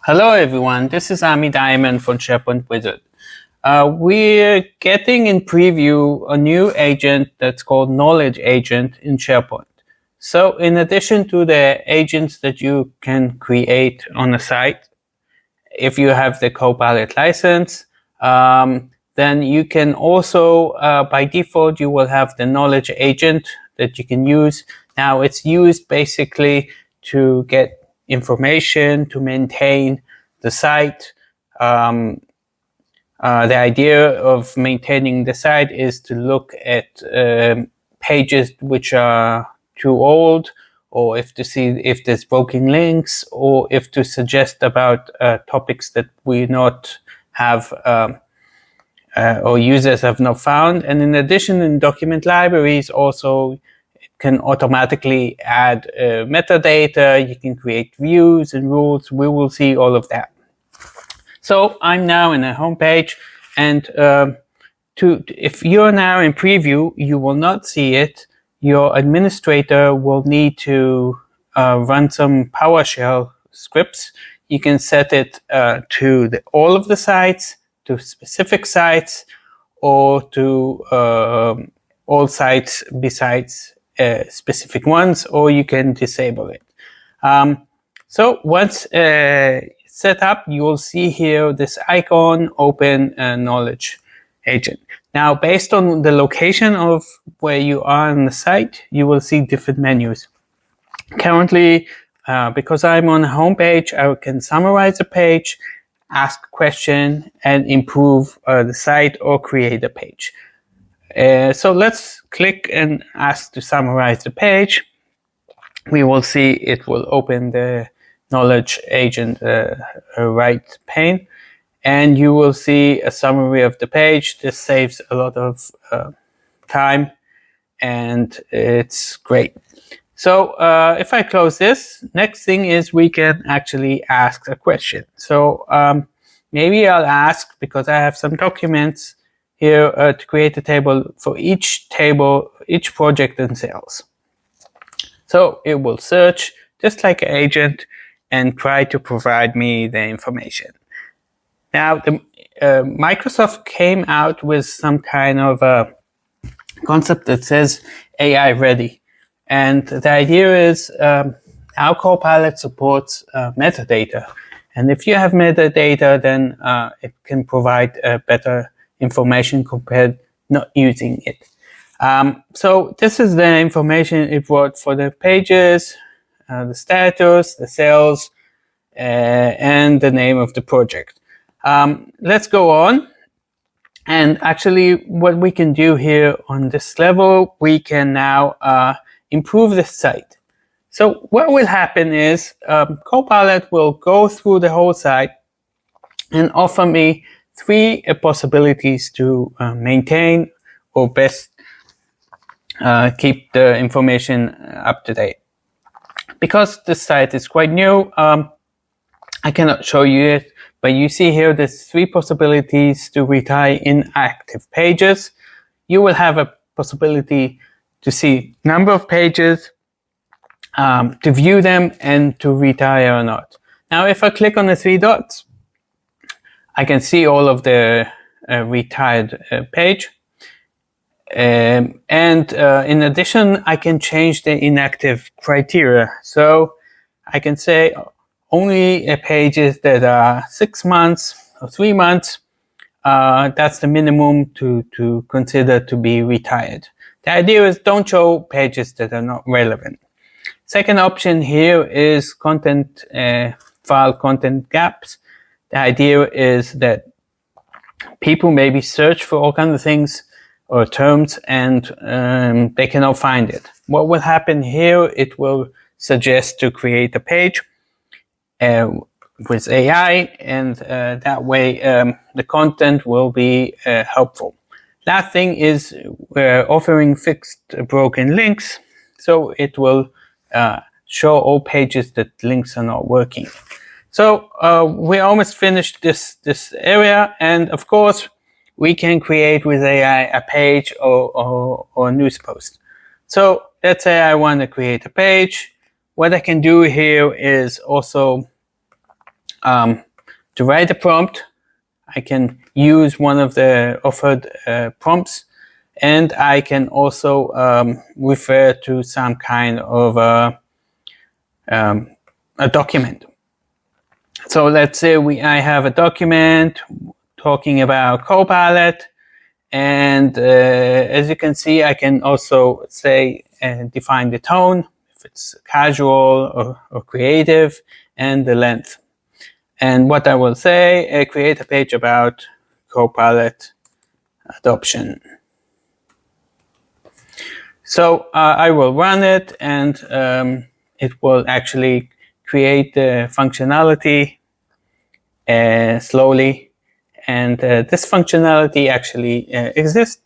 Hello everyone, this is Ami Diamond from SharePoint Wizard. We're getting in preview a new agent that's called Knowledge Agent in SharePoint. So in addition to the agents that you can create on a site, if you have the Copilot license, then you can also, by default, you will have the Knowledge Agent that you can use. Now it's used basically to get information, to maintain the site. The idea of maintaining the site is to look at pages which are too old, or if to see if there's broken links, or if to suggest about topics that we not have or users have not found. And in addition, in document libraries also can automatically add metadata. You can create views and rules. We will see all of that. So I'm now in a home page, and if you're now in preview, you will not see it. Your administrator will need to run some PowerShell scripts. You can set it to all of the sites, to specific sites, or to all sites besides specific ones, or you can disable it. So once set up, you will see here this icon, Open Knowledge Agent. Now, based on the location of where you are on the site, you will see different menus. Currently, because I'm on a home page, I can summarize the page, ask a question, and improve the site or create a page. So let's click and ask to summarize the page. We will see it will open the Knowledge Agent right pane, and you will see a summary of the page. This saves a lot of time, and it's great. So if I close this, next thing is we can actually ask a question. So maybe I'll ask, because I have some documents here, to create a table for each project and sales. So it will search just like an agent and try to provide me the information. Now, Microsoft came out with some kind of a concept that says AI ready. And the idea is how Copilot supports metadata. And if you have metadata, then it can provide better information compared not using it. So this is the information it brought for the pages, the status, the sales, and the name of the project. Let's go on. And actually, what we can do here on this level, we can now improve the site. So what will happen is Copilot will go through the whole site and offer me 3 possibilities to maintain or best keep the information up to date. Because this site is quite new, I cannot show you it, but you see here there's 3 possibilities to retire inactive pages. You will have a possibility to see number of pages, to view them, and to retire or not. Now, if I click on the 3 dots, I can see all of the retired page. And in addition, I can change the inactive criteria. So I can say only pages that are 6 months or 3 months, that's the minimum to consider to be retired. The idea is don't show pages that are not relevant. Second option here is content, file content gaps. The idea is that people maybe search for all kinds of things or terms, and they cannot find it. What will happen here, it will suggest to create a page with AI, and that way the content will be helpful. Last thing is we're offering fixed broken links, so it will show all pages that links are not working. So we almost finished this area, and of course we can create with AI a page or a news post. So let's say I want to create a page. What I can do here is also To write a prompt, I can use one of the offered prompts, and I can also refer to some kind of a document. So let's say I have a document talking about Copilot, and as you can see, I can also say define the tone, if it's casual or creative, and the length. And what I will say, create a page about Copilot adoption. So I will run it, and it will actually create the functionality slowly. And this functionality actually exists,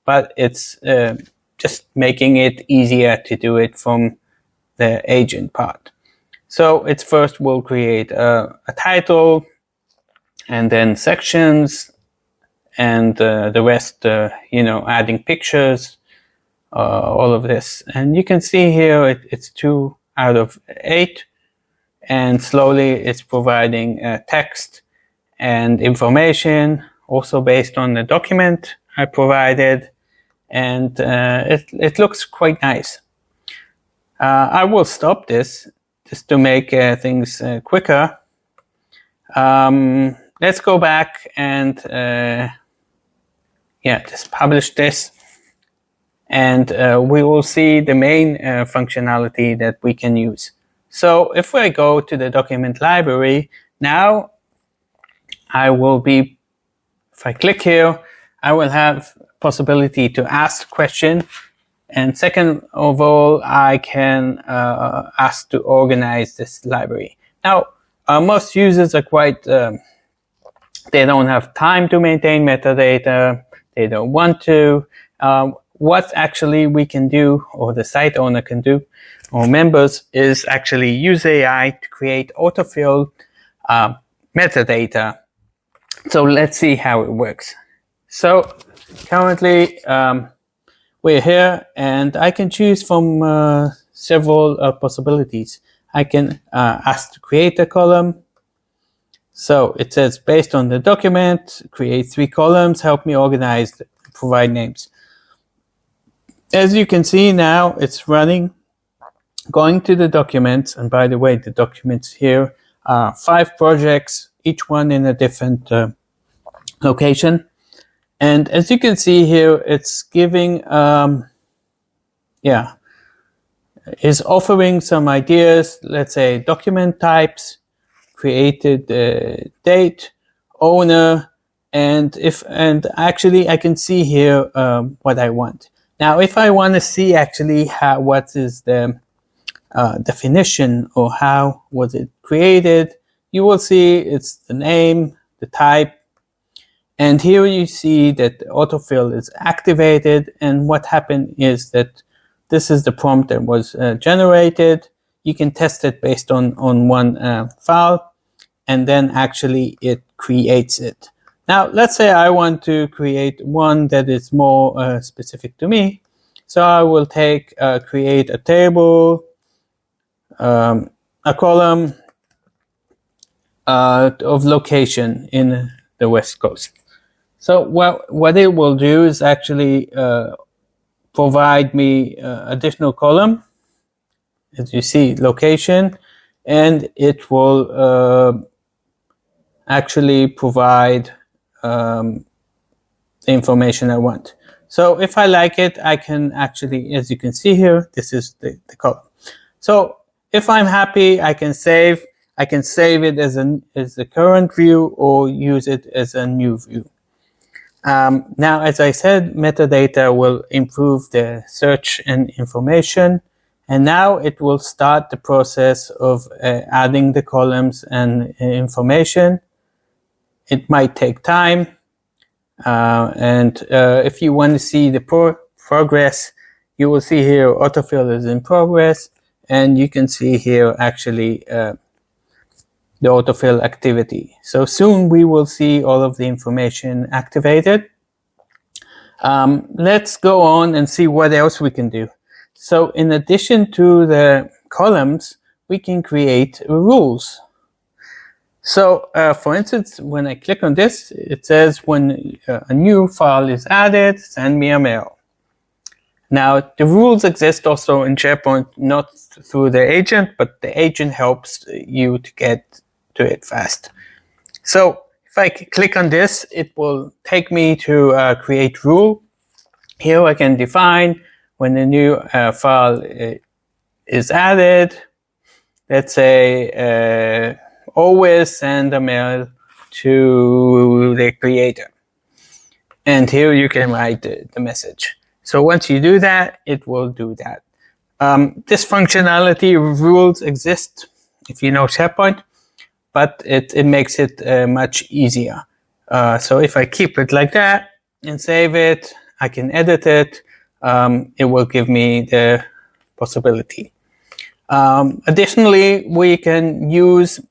but it's just making it easier to do it from the agent part. So it's first we'll create a title, and then sections, and the rest, adding pictures, all of this. And you can see here it's 2 out of 8, and slowly it's providing text and information, also based on the document I provided, and it looks quite nice. I will stop this just to make things quicker. Let's go back and just publish this, and we will see the main functionality that we can use. So if I go to the document library, now if I click here, I will have possibility to ask question. And second of all, I can ask to organize this library. Now, most users are quite, they don't have time to maintain metadata. They don't want to. What actually we can do, or the site owner can do, or members, is actually use AI to create autofill metadata. So let's see how it works. So currently, we're here, and I can choose from several possibilities. I can ask to create a column. So it says, based on the document, create 3 columns, help me organize, provide names. As you can see now, it's running, going to the documents. And by the way, the documents here are 5 projects, each one in a different location. And as you can see here, it's giving, is offering some ideas. Let's say document types, created date, owner, and actually I can see here what I want. Now, if I want to see actually what is the definition, or how was it created, you will see it's the name, the type. And here you see that the autofill is activated, and what happened is that this is the prompt that was generated. You can test it based on one file, and then actually it creates it. Now, let's say I want to create one that is more specific to me. So I will create a table, a column of location in the West Coast. So what it will do is actually provide me additional column, as you see, location, and it will actually provide the information I want. So if I like it, I can actually, as you can see here, this is the column. So if I'm happy, I can save it as a current view, or use it as a new view. Now, as I said, metadata will improve the search and information, and now it will start the process of adding the columns and information. It might take time, and if you want to see the progress, you will see here autofill is in progress, and you can see here actually the autofill activity. So soon we will see all of the information activated. Let's go on and see what else we can do. So in addition to the columns, we can create rules. So, for instance, when I click on this, it says when a new file is added, send me a mail. Now, the rules exist also in SharePoint, not through the agent, but the agent helps you to get to it fast. So, if I click on this, it will take me to create rule. Here I can define when a new file is added. Let's say always send a mail to the creator. And here you can write the message. So once you do that, it will do that. This functionality rules exist if you know SharePoint, but it makes it much easier. So if I keep it like that and save it, I can edit it. It will give me the possibility. Additionally, we can use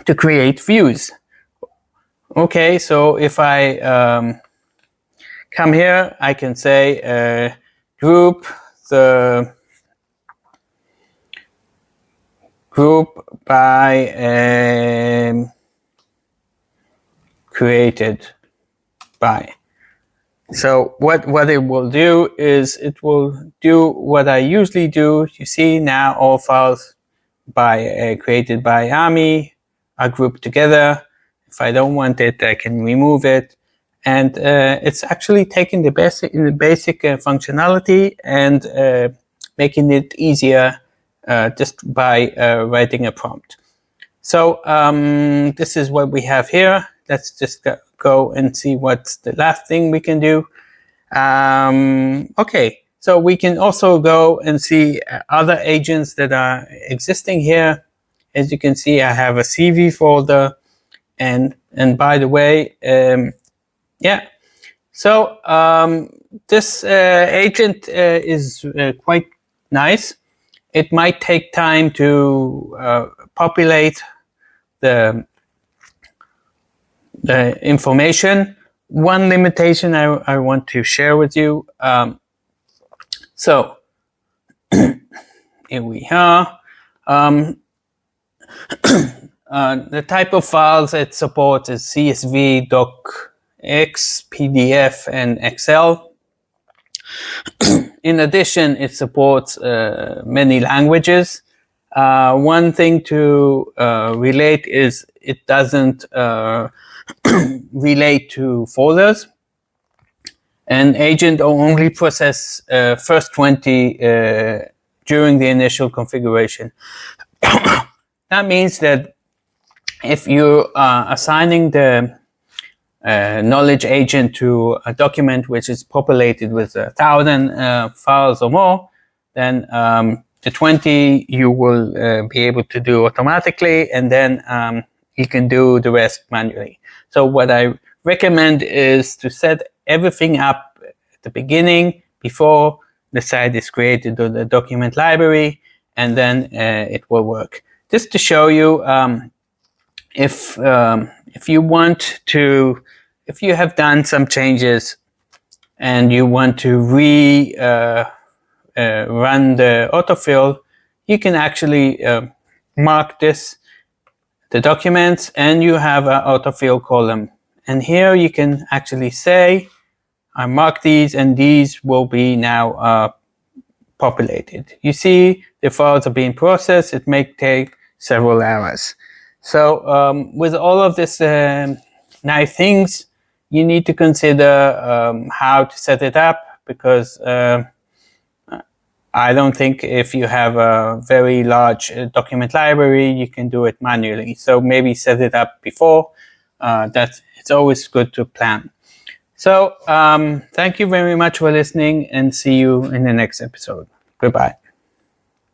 to create views. Okay, so if I come here, I can say group by created by. So what it will do is it will do what I usually do. You see now all files created by Ami are grouped together. If I don't want it, I can remove it. And it's actually taking the basic functionality and making it easier just by writing a prompt. So this is what we have here. Let's just go and see what's the last thing we can do. Okay, so we can also go and see other agents that are existing here. As you can see, I have a CV folder, and by the way, yeah. So this agent is quite nice. It might take time to populate the information. One limitation I want to share with you. So here we are. The type of files it supports is CSV, docx, PDF, and Excel. In addition, it supports many languages. One thing to relate is it doesn't relate to folders. An agent will only process first 20 during the initial configuration. That means that if you are assigning the knowledge agent to a document which is populated with 1,000 files or more, then the 20 you will be able to do automatically, and then you can do the rest manually. So what I recommend is to set everything up at the beginning before the site is created or the document library, and then it will work. Just to show you, if you have done some changes and you want to run the autofill, you can actually mark the documents, and you have an autofill column. And here you can actually say, I mark these, and these will be now populated. You see the files are being processed. It may take several hours. So with all of this nice things, you need to consider how to set it up, because I don't think if you have a very large document library, you can do it manually. So maybe set it up before. It's always good to plan. So thank you very much for listening, and see you in the next episode. Goodbye.